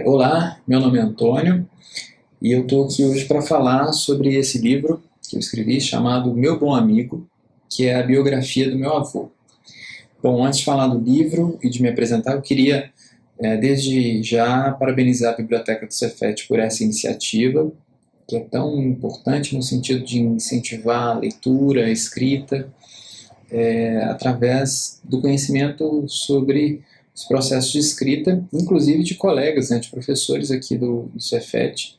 Olá, meu nome é Antônio e eu estou aqui hoje para falar sobre esse livro que eu escrevi chamado Meu Bom Amigo, que é a biografia do meu avô. Bom, antes de falar do livro e de me apresentar, eu queria desde já parabenizar a Biblioteca do Cefet por essa iniciativa, que é tão importante no sentido de incentivar a leitura, a escrita, através do conhecimento sobre os processos de escrita, inclusive de colegas, de professores aqui do Cefet.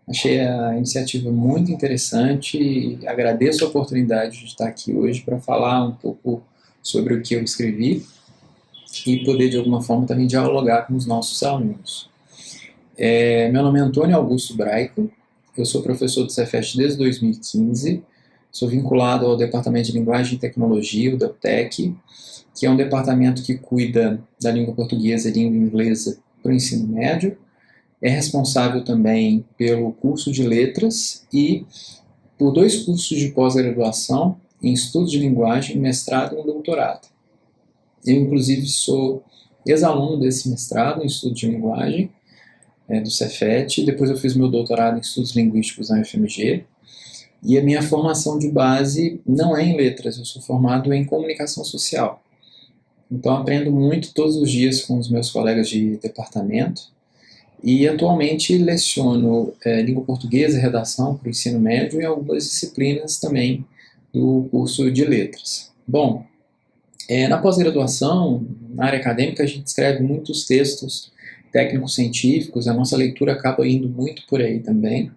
Achei a iniciativa muito interessante e agradeço a oportunidade de estar aqui hoje para falar um pouco sobre o que eu escrevi e poder, de alguma forma, também dialogar com os nossos alunos. Meu nome é Antônio Augusto Braico, eu sou professor do Cefet desde 2015, sou vinculado ao Departamento de Linguagem e Tecnologia, o DELTEC, que é um departamento que cuida da língua portuguesa e língua inglesa para o ensino médio, é responsável também pelo curso de letras e por 2 cursos de pós-graduação em estudos de linguagem, mestrado e doutorado. Eu, inclusive, sou ex-aluno desse mestrado em estudos de linguagem do Cefet, depois eu fiz meu doutorado em estudos linguísticos na UFMG, e a minha formação de base não é em letras, eu sou formado em comunicação social. Então aprendo muito todos os dias com os meus colegas de departamento e atualmente leciono língua portuguesa e redação para o ensino médio e algumas disciplinas também do curso de letras. Bom, na pós-graduação, na área acadêmica, a gente escreve muitos textos técnicos científicos, a nossa leitura acaba indo muito por aí também,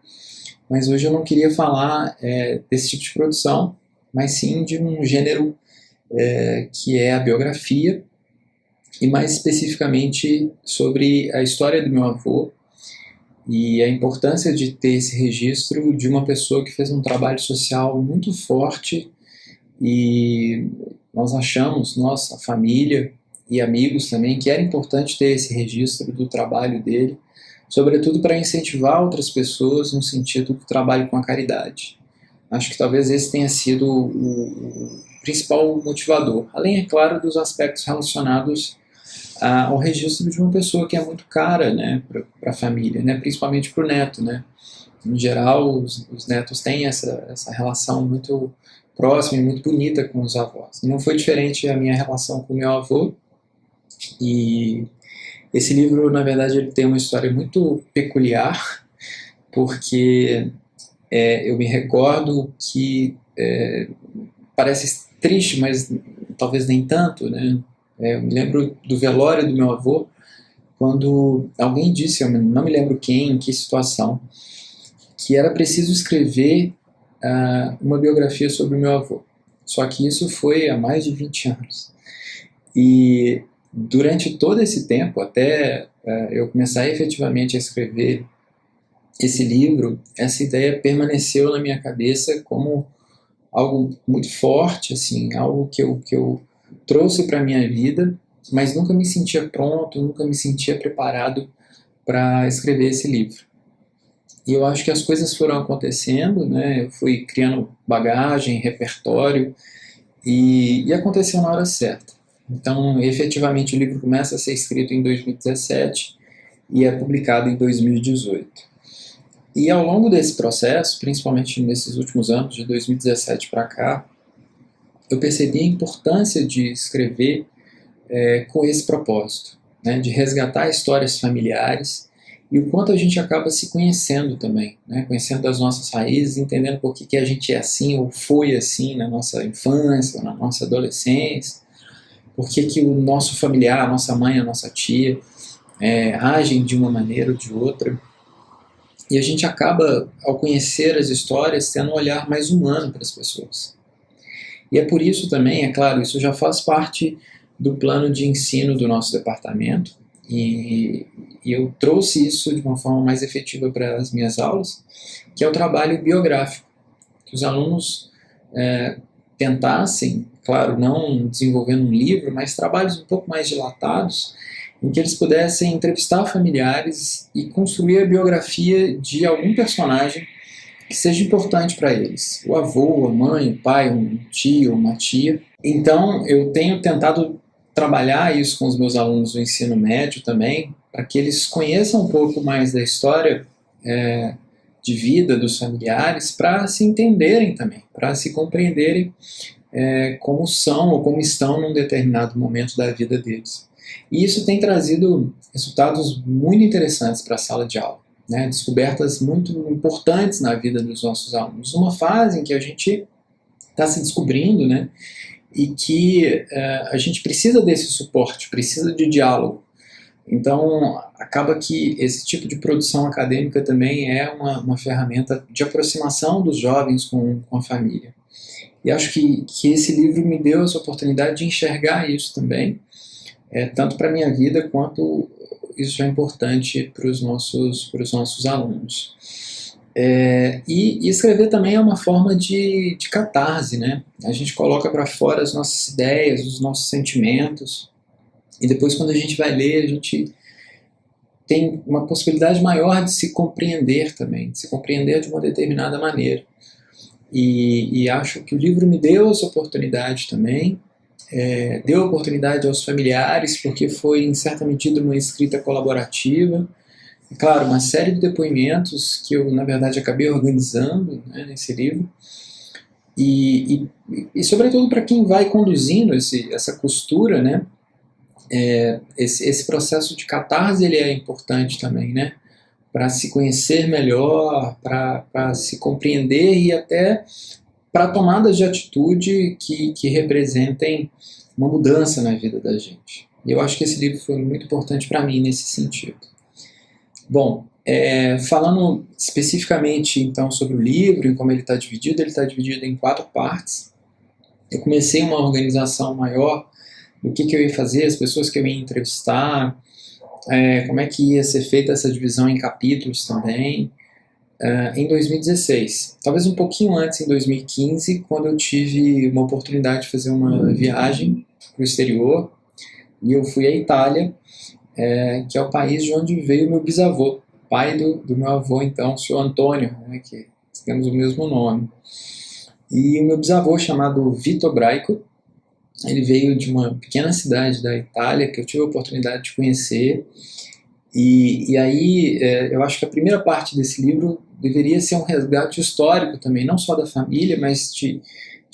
mas hoje eu não queria falar desse tipo de produção, mas sim de um gênero que é a biografia, e mais especificamente sobre a história do meu avô e a importância de ter esse registro de uma pessoa que fez um trabalho social muito forte, e nós achamos, nossa família e amigos também, que era importante ter esse registro do trabalho dele, sobretudo para incentivar outras pessoas no sentido do trabalho com a caridade. Acho que talvez esse tenha sido o principal motivador, além, é claro, dos aspectos relacionados ao registro de uma pessoa que é muito cara para a família, principalmente para o neto. Em geral, os netos têm essa relação muito próxima e muito bonita com os avós. E não foi diferente a minha relação com o meu avô, e esse livro, na verdade, ele tem uma história muito peculiar, porque eu me recordo que parece triste, mas talvez nem tanto, eu me lembro do velório do meu avô, quando alguém disse, eu não me lembro quem, em que situação, que era preciso escrever uma biografia sobre o meu avô. Só que isso foi há mais de 20 anos. E durante todo esse tempo, até eu começar efetivamente a escrever esse livro, essa ideia permaneceu na minha cabeça como algo muito forte, assim, algo que eu trouxe para a minha vida, mas nunca me sentia pronto, nunca me sentia preparado para escrever esse livro. E eu acho que as coisas foram acontecendo, eu fui criando bagagem, repertório, e aconteceu na hora certa. Então, efetivamente, o livro começa a ser escrito em 2017 e é publicado em 2018. E ao longo desse processo, principalmente nesses últimos anos, de 2017 para cá, eu percebi a importância de escrever com esse propósito, de resgatar histórias familiares e o quanto a gente acaba se conhecendo também, conhecendo as nossas raízes, entendendo por que a gente é assim ou foi assim na nossa infância, na nossa adolescência, por que o nosso familiar, a nossa mãe, a nossa tia, agem de uma maneira ou de outra. E a gente acaba, ao conhecer as histórias, tendo um olhar mais humano para as pessoas. E é por isso também, é claro, isso já faz parte do plano de ensino do nosso departamento, e eu trouxe isso de uma forma mais efetiva para as minhas aulas, que é o trabalho biográfico, que os alunos tentassem, claro, não desenvolvendo um livro, mas trabalhos um pouco mais dilatados, em que eles pudessem entrevistar familiares e construir a biografia de algum personagem que seja importante para eles. O avô, a mãe, o pai, um tio, uma tia. Então, eu tenho tentado trabalhar isso com os meus alunos do ensino médio também, que eles conheçam um pouco mais da história de vida dos familiares, para se entenderem também, para se compreenderem como são ou como estão num determinado momento da vida deles. E isso tem trazido resultados muito interessantes para a sala de aula, né? Descobertas muito importantes na vida dos nossos alunos, uma fase em que a gente está se descobrindo, né? E que a gente precisa desse suporte, precisa de diálogo. Então, acaba que esse tipo de produção acadêmica também é uma ferramenta de aproximação dos jovens com a família. E acho que esse livro me deu essa oportunidade de enxergar isso também, tanto para a minha vida quanto isso é importante para os nossos alunos. E escrever também é uma forma de catarse, né? A gente coloca para fora as nossas ideias, os nossos sentimentos, e depois, quando a gente vai ler, a gente tem uma possibilidade maior de se compreender também, de se compreender de uma determinada maneira. E acho que o livro me deu essa oportunidade também, deu oportunidade aos familiares, porque foi, em certa medida, uma escrita colaborativa. E, claro, uma série de depoimentos que eu, na verdade, acabei organizando, né, nesse livro. E sobretudo, para quem vai conduzindo essa costura, né, esse processo de catarse ele é importante também, né? Para se conhecer melhor, para se compreender e até para tomadas de atitude que representem uma mudança na vida da gente. E eu acho que esse livro foi muito importante para mim nesse sentido. Bom, falando especificamente então sobre o livro e como ele está dividido em 4 partes. Eu comecei uma organização maior do que eu ia fazer, as pessoas que eu ia entrevistar, como é que ia ser feita essa divisão em capítulos também, em 2016. Talvez um pouquinho antes, em 2015, quando eu tive uma oportunidade de fazer uma viagem para o exterior, e eu fui à Itália, que é o país de onde veio meu bisavô, pai do meu avô, então, o senhor Antônio, né, que temos o mesmo nome. E o meu bisavô, chamado Vito Braico, ele veio de uma pequena cidade da Itália que eu tive a oportunidade de conhecer, e aí eu acho que a primeira parte desse livro deveria ser um resgate histórico também, não só da família, mas de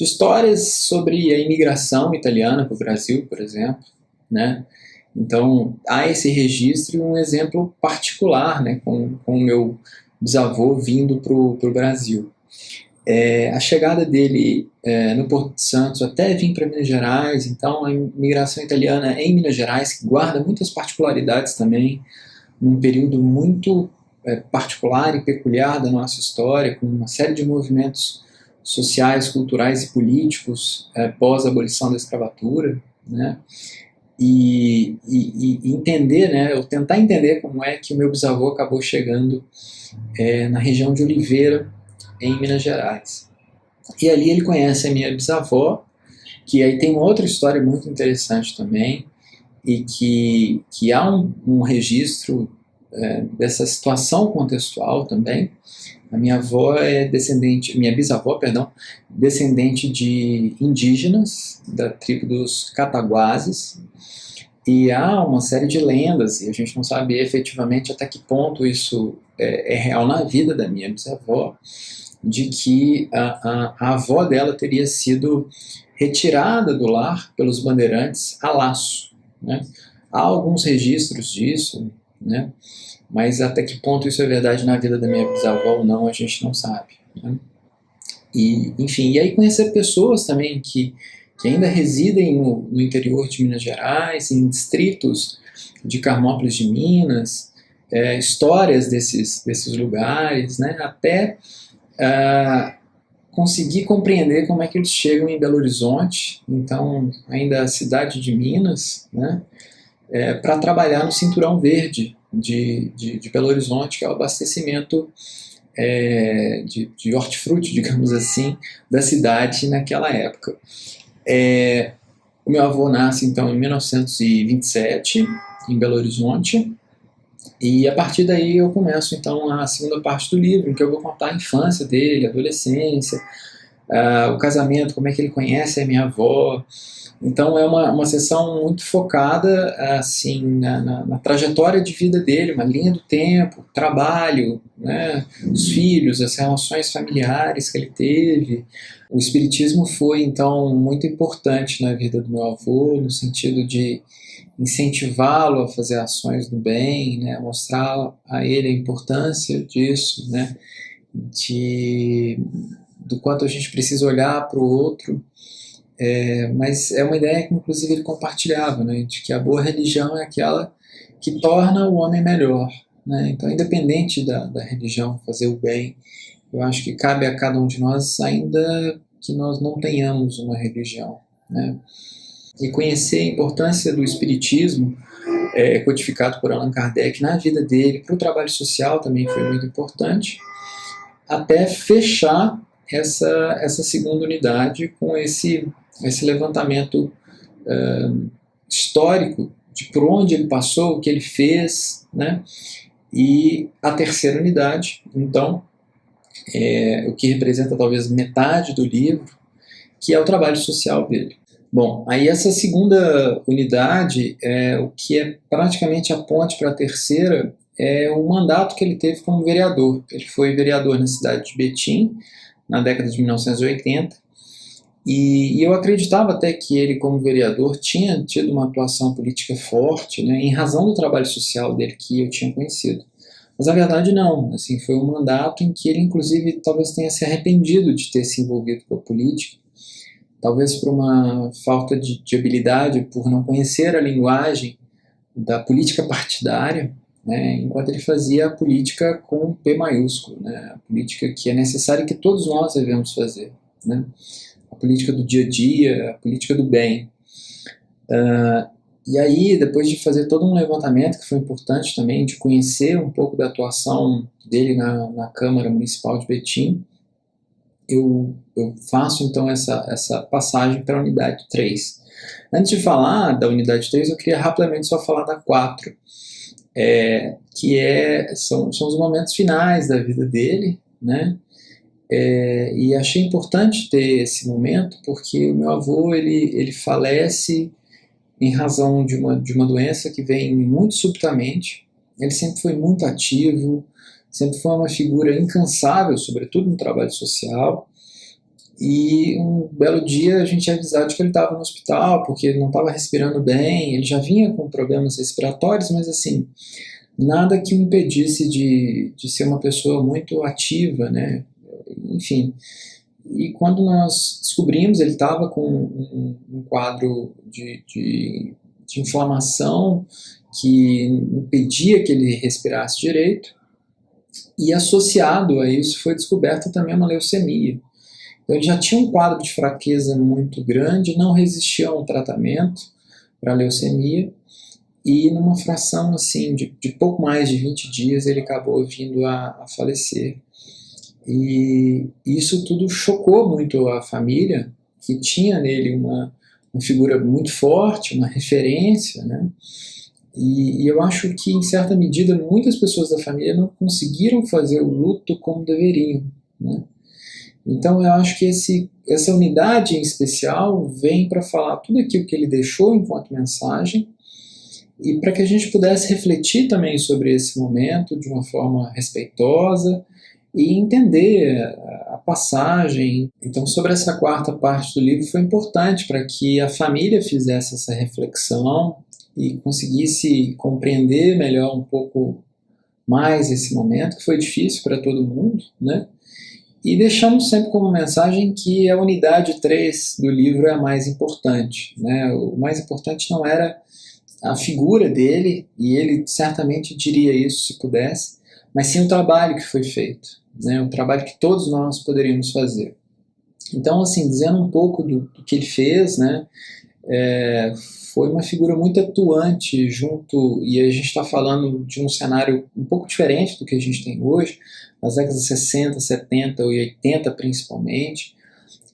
histórias sobre a imigração italiana para o Brasil, por exemplo, né? Então há esse registro e um exemplo particular, né, com o meu bisavô vindo para o Brasil. A chegada dele no Porto de Santos até vir para Minas Gerais, então a imigração italiana em Minas Gerais, que guarda muitas particularidades também, num período muito particular e peculiar da nossa história, com uma série de movimentos sociais, culturais e políticos pós-abolição da escravatura, né? E entender, né, ou tentar entender como é que o meu bisavô acabou chegando na região de Oliveira, em Minas Gerais. E ali ele conhece a minha bisavó, que aí tem uma outra história muito interessante também, e que há um registro dessa situação contextual também. A minha avó minha bisavó, perdão, descendente de indígenas da tribo dos Cataguases, e há uma série de lendas, e a gente não sabe efetivamente até que ponto isso é real na vida da minha bisavó, de que a avó dela teria sido retirada do lar pelos bandeirantes a laço, né? Há alguns registros disso, né? Mas até que ponto isso é verdade na vida da minha bisavó ou não, a gente não sabe, né? E, enfim, e aí conhecer pessoas também que ainda residem no interior de Minas Gerais, em distritos de Carmópolis de Minas, histórias desses lugares, né? Até conseguir compreender como é que eles chegam em Belo Horizonte, então ainda a cidade de Minas, né, para trabalhar no Cinturão Verde de Belo Horizonte, que é o abastecimento de hortifruti, digamos assim, da cidade naquela época. O meu avô nasce então em 1927 em Belo Horizonte. E a partir daí eu começo então a segunda parte do livro, em que eu vou contar a infância dele, a adolescência, o casamento, como é que ele conhece a minha avó. Então é uma sessão muito focada assim na trajetória de vida dele, uma linha do tempo, trabalho, né, os filhos, as relações familiares que ele teve. O espiritismo foi então muito importante na vida do meu avô, no sentido de incentivá-lo a fazer ações do bem, né, mostrar a ele a importância disso, né, de, do quanto a gente precisa olhar para o outro. Mas é uma ideia que inclusive ele compartilhava, né, de que a boa religião é aquela que torna o homem melhor, né? Então, independente da religião fazer o bem, eu acho que cabe a cada um de nós, ainda que nós não tenhamos uma religião, né? E conhecer a importância do espiritismo, codificado por Allan Kardec na vida dele, para o trabalho social também foi muito importante, até fechar essa segunda unidade com esse levantamento histórico de por onde ele passou, o que ele fez, né? E a terceira unidade, então, o que representa talvez metade do livro, que é o trabalho social dele. Bom, aí essa segunda unidade, o que é praticamente a ponte para a terceira, é o mandato que ele teve como vereador. Ele foi vereador na cidade de Betim, na década de 1980, e eu acreditava até que ele, como vereador, tinha tido uma atuação política forte, né, em razão do trabalho social dele que eu tinha conhecido. Mas a verdade não, assim, foi um mandato em que ele, inclusive, talvez tenha se arrependido de ter se envolvido com a política, talvez por uma falta de habilidade, por não conhecer a linguagem da política partidária, né, enquanto ele fazia a política com P maiúsculo, né, a política que é necessária e que todos nós devemos fazer, né, a política do dia a dia, a política do bem. E aí, depois de fazer todo um levantamento, que foi importante também, de conhecer um pouco da atuação dele na Câmara Municipal de Betim, eu faço então essa passagem para a unidade 3. Antes de falar da unidade 3, eu queria rapidamente só falar da 4, que são os momentos finais da vida dele, né? E achei importante ter esse momento, porque o meu avô ele falece em razão de uma doença que vem muito subitamente. Ele sempre foi muito ativo, sempre foi uma figura incansável, sobretudo no trabalho social. E um belo dia a gente é avisado de que ele estava no hospital, porque ele não estava respirando bem, ele já vinha com problemas respiratórios, mas assim, nada que o impedisse de ser uma pessoa muito ativa, né? Enfim. E quando nós descobrimos, ele estava com um quadro de inflamação que impedia que ele respirasse direito, e associado a isso foi descoberta também uma leucemia. Então ele já tinha um quadro de fraqueza muito grande, não resistia a um tratamento para a leucemia, e numa fração assim, de pouco mais de 20 dias ele acabou vindo a falecer. E isso tudo chocou muito a família, que tinha nele uma figura muito forte, uma referência, né? E eu acho que, em certa medida, muitas pessoas da família não conseguiram fazer o luto como deveriam, né? Então eu acho que essa unidade em especial vem para falar tudo aquilo que ele deixou enquanto mensagem, e para que a gente pudesse refletir também sobre esse momento de uma forma respeitosa e entender a passagem. Então, sobre essa quarta parte do livro foi importante para que a família fizesse essa reflexão e conseguisse compreender melhor um pouco mais esse momento, que foi difícil para todo mundo, né? E deixamos sempre como mensagem que a unidade 3 do livro é a mais importante, né? O mais importante não era a figura dele, e ele certamente diria isso se pudesse, mas sim o trabalho que foi feito, né? O trabalho que todos nós poderíamos fazer. Então, assim, dizendo um pouco do que ele fez, né? Foi uma figura muito atuante junto, e a gente está falando de um cenário um pouco diferente do que a gente tem hoje, nas décadas de 60, 70 e 80 principalmente,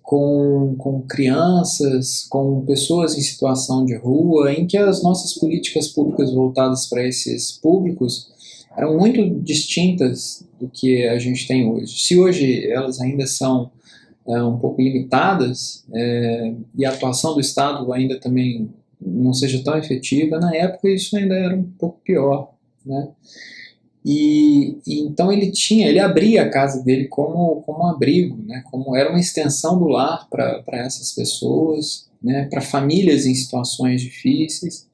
com crianças, com pessoas em situação de rua, em que as nossas políticas públicas voltadas para esses públicos eram muito distintas do que a gente tem hoje. Se hoje elas ainda são um pouco limitadas, e a atuação do Estado ainda também não seja tão efetiva, na época isso ainda era um pouco pior, né? E então ele abria a casa dele como um abrigo, né? Como era uma extensão do lar para essas pessoas, né? Para famílias em situações difíceis.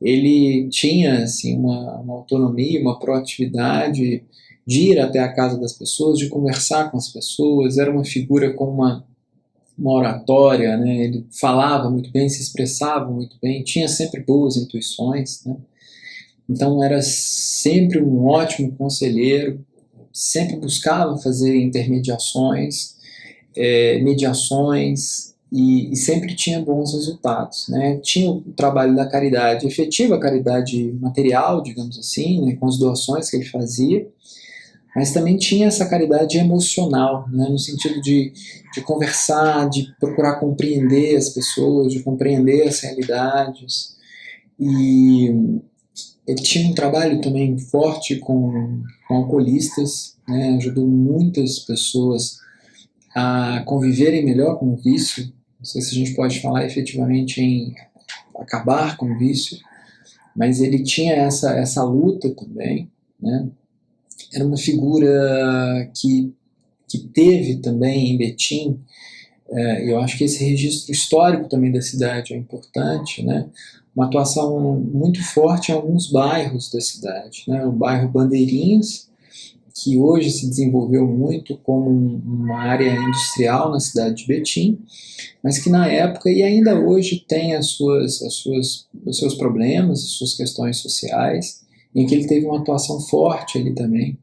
Ele tinha assim, uma autonomia, uma proatividade de ir até a casa das pessoas, de conversar com as pessoas, era uma figura com uma oratória, né? Ele falava muito bem, se expressava muito bem, tinha sempre boas intuições, né? Então era sempre um ótimo conselheiro, sempre buscava fazer intermediações, mediações, e sempre tinha bons resultados, né? Tinha o trabalho da caridade efetiva, a caridade material, digamos assim, né, com as doações que ele fazia, mas também tinha essa caridade emocional, né, no sentido de conversar, de procurar compreender as pessoas, de compreender as realidades. E ele tinha um trabalho também forte com alcoolistas, né, ajudou muitas pessoas a conviverem melhor com o vício. Não sei se a gente pode falar efetivamente em acabar com o vício, mas ele tinha essa luta também, né? Era uma figura que teve também em Betim, eu acho que esse registro histórico também da cidade é importante, né? Uma atuação muito forte em alguns bairros da cidade, né? O bairro Bandeirinhas, que hoje se desenvolveu muito como uma área industrial na cidade de Betim, mas que na época e ainda hoje tem os seus problemas, as suas questões sociais, em que ele teve uma atuação forte ali também,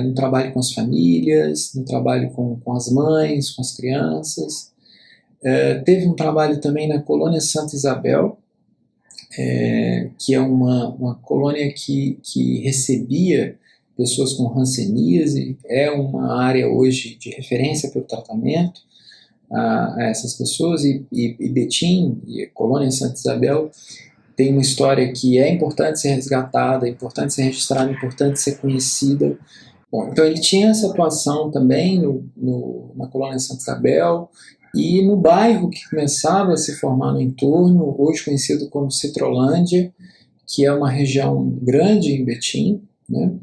no trabalho com as famílias, no trabalho com as mães, com as crianças. Teve um trabalho também na colônia Santa Isabel, que é uma colônia que recebia pessoas com hanseníase, é uma área hoje de referência para o tratamento a essas pessoas, e Betim, e a colônia Santa Isabel, tem uma história que é importante ser resgatada, é importante ser registrada, é importante ser conhecida. Bom, então ele tinha essa atuação também na colônia Santa Isabel, e no bairro que começava a se formar no entorno, hoje conhecido como Citrolândia, que é uma região grande em Betim, né?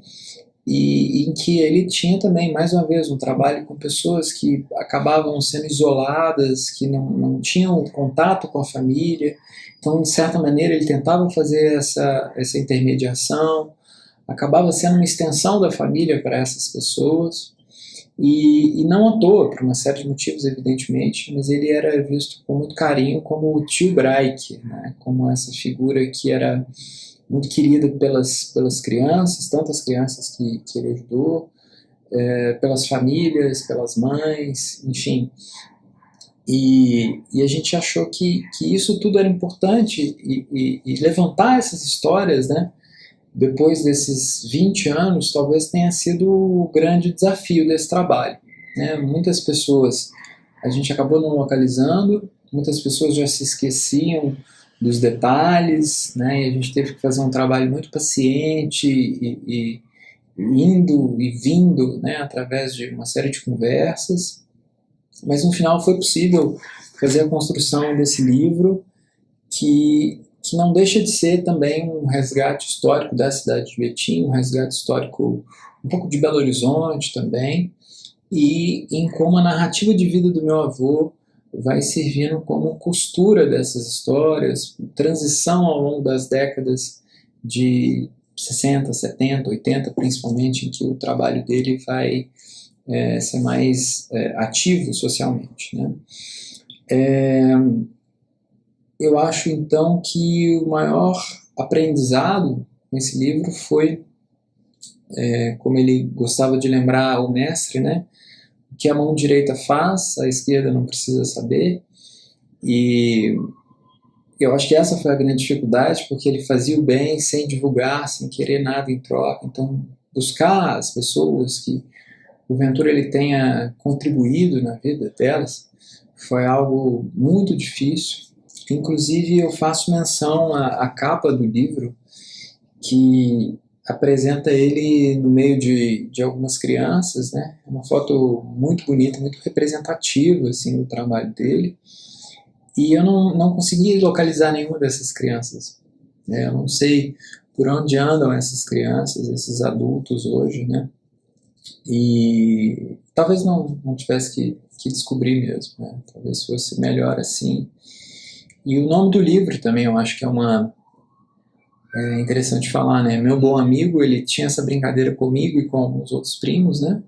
E em que ele tinha também, mais uma vez, um trabalho com pessoas que acabavam sendo isoladas, que não tinham contato com a família. Então, de certa maneira, ele tentava fazer essa intermediação, acabava sendo uma extensão da família para essas pessoas, e não à toa, por uma série de motivos, evidentemente, mas ele era visto com muito carinho como o tio Braik, né? Como essa figura que era muito querida pelas crianças, tantas crianças que ele ajudou, pelas famílias, pelas mães, enfim. E a gente achou que isso tudo era importante, e levantar essas histórias, né, depois desses 20 anos, talvez tenha sido o grande desafio desse trabalho, né? Muitas pessoas a gente acabou não localizando, muitas pessoas já se esqueciam dos detalhes, né? E a gente teve que fazer um trabalho muito paciente e indo e vindo, né, através de uma série de conversas, mas no final foi possível fazer a construção desse livro que não deixa de ser também um resgate histórico da cidade de Betim, um resgate histórico um pouco de Belo Horizonte também, e em como a narrativa de vida do meu avô vai servindo como costura dessas histórias, transição ao longo das décadas de 60, 70, 80, principalmente, em que o trabalho dele vai ser mais ativo socialmente, né? Eu acho, então, que o maior aprendizado nesse livro foi, como ele gostava de lembrar o mestre, né? O que a mão direita faz, a esquerda não precisa saber. E eu acho que essa foi a grande dificuldade, porque ele fazia o bem sem divulgar, sem querer nada em troca. Então, buscar as pessoas que, porventura, ele tenha contribuído na vida delas foi algo muito difícil. Inclusive, eu faço menção à capa do livro, que apresenta ele no meio de algumas crianças, né? É uma foto muito bonita, muito representativa assim, do trabalho dele. E eu não consegui localizar nenhuma dessas crianças, né? Eu não sei por onde andam essas crianças, esses adultos hoje, né? E talvez não tivesse que descobrir mesmo, né? Talvez fosse melhor assim. E o nome do livro também eu acho que é interessante falar, né? Meu bom amigo, ele tinha essa brincadeira comigo e com alguns outros primos, né?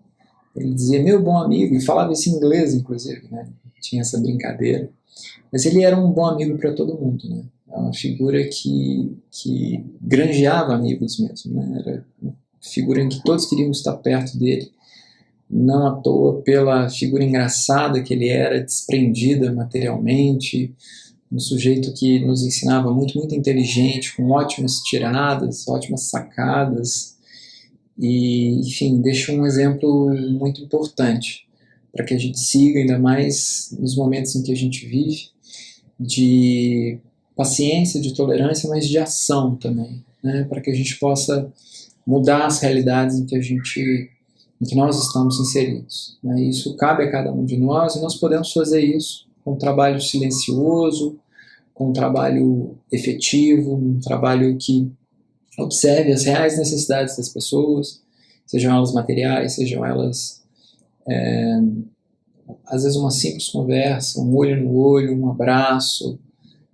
Ele dizia meu bom amigo, e falava isso em inglês, inclusive, né? Tinha essa brincadeira. Mas ele era um bom amigo para todo mundo, né? É uma figura que granjeava amigos mesmo, né? Era uma figura em que todos queriam estar perto dele. Não à toa pela figura engraçada que ele era, desprendida materialmente, um sujeito que nos ensinava muito, muito inteligente, com ótimas tiradas, ótimas sacadas, e, enfim, deixa um exemplo muito importante para que a gente siga, ainda mais nos momentos em que a gente vive, de paciência, de tolerância, mas de ação também, né? Para que a gente possa mudar as realidades em que nós estamos inseridos, né? Isso cabe a cada um de nós e nós podemos fazer isso com um trabalho silencioso, com um trabalho efetivo, um trabalho que observe as reais necessidades das pessoas, sejam elas materiais, sejam elas, às vezes, uma simples conversa, um olho no olho, um abraço,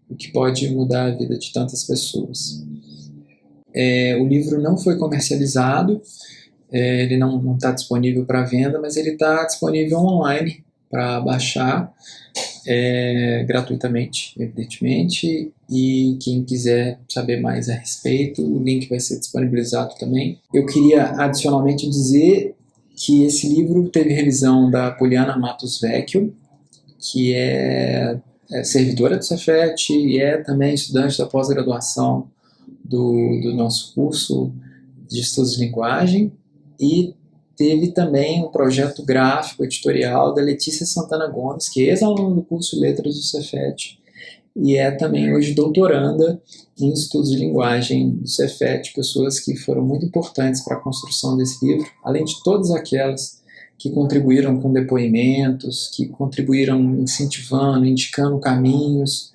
o que pode mudar a vida de tantas pessoas. O livro não foi comercializado, ele não está disponível para venda, mas ele está disponível online para baixar, gratuitamente, evidentemente, e quem quiser saber mais a respeito, o link vai ser disponibilizado também. Eu queria adicionalmente dizer que esse livro teve revisão da Poliana Matos Vecchio, que é servidora do Cefet e é também estudante da pós-graduação do nosso curso de estudos de linguagem, e teve também um projeto gráfico editorial da Letícia Santana Gomes, que é ex-aluna do curso Letras do Cefet e é também hoje doutoranda em estudos de linguagem do Cefet, pessoas que foram muito importantes para a construção desse livro, além de todas aquelas que contribuíram com depoimentos, que contribuíram incentivando, indicando caminhos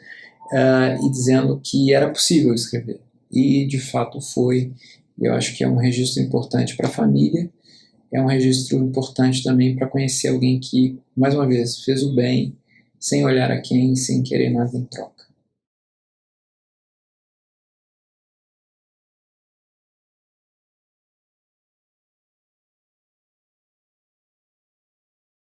e dizendo que era possível escrever. E de fato foi. Eu acho que é um registro importante para a família, é um registro importante também para conhecer alguém que, mais uma vez, fez o bem, sem olhar a quem, sem querer nada em troca.